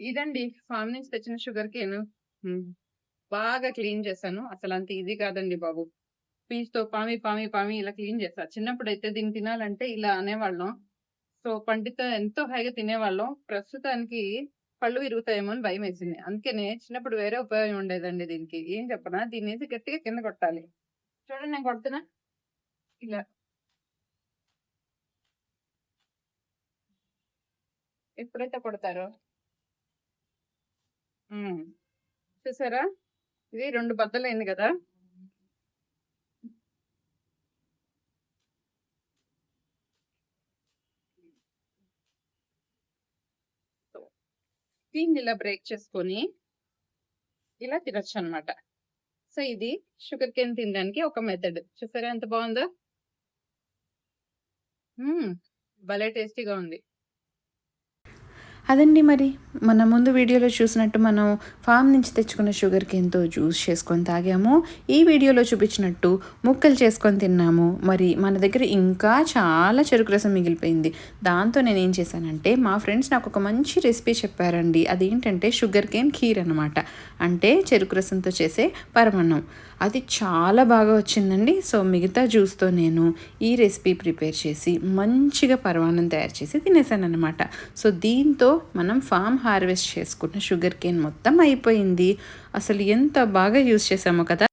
ఇదండి ఫార్మ్ నుంచి తెచ్చిన షుగర్ కేను. హ్మ్. బాగా క్లీన్ చేశాను. అసలంత ఈజీ కాదండి బాబు. పీచుతో పామి ఇలా క్లీన్ చేశా. చిన్నప్పుడైతే దీన్ని తినాలంటే ఇలా అనేవాళ్ళం. సో, పండితే ఎంతో హాయిగా తినేవాళ్ళం. ప్రస్తుతానికి పళ్ళు విరుగుతాయేమో అని భయమేసింది. అందుకనే చిన్నప్పుడు వేరే ఉపాయం ఉండేదండి దీనికి. ఏం చెప్పనా? దీన్నేసి గట్టిగా కింద కొట్టాలి. చూడండి నేను కొడుతున్నా. ఇలా. ఎప్పుడైతే కొడతారో హ్మ్. చూసారా? ఇది 2 బద్దలయింది గదా! సో, దీన్నిలా బ్రేక్ చేసుకొని ఇలా తినొచ్చనమాట. సో, ఇది షుగర్ కేన్ తినడానికి ఒక మెథడ్. చూసారా ఎంత బావుందో? హ్మ్. భలే టేస్టీగా ఉంది. అదండి మరి. మన ముందు వీడియోలో చూసినట్టు మనం ఫామ్ నుంచి తెచ్చుకున్న షుగర్ కేన్‌తో జ్యూస్ చేసుకొని తాగాము. ఈ వీడియోలో చూపించినట్టు ముక్కలు చేసుకొని తిన్నాము. మరి మన దగ్గర ఇంకా చాలా చెరుకు రసం మిగిలిపోయింది. దాంతో నేనేం చేశానంటే మా ఫ్రెండ్స్ నాకొక మంచి రెసిపీ చెప్పారండి. అదేంటంటే షుగర్ కేన్ ఖీర్ అనమాట. అంటే చెరుకు రసంతో చేసే పరమాన్నం. అది చాలా బాగా వచ్చిందండి. సో, మిగతా జ్యూస్‌తో నేను ఈ రెసిపీ ప్రిపేర్ చేసి మంచిగా పరమాన్నం తయారు చేసి తినేసాననమాట. సో, దీంతో మనం ఫామ్ హార్వెస్ట్ చేసుకున్న షుగర్ కేన్ మొత్తం అయిపోయింది. అసలు ఎంత బాగా యూజ్ చేసామో కదా!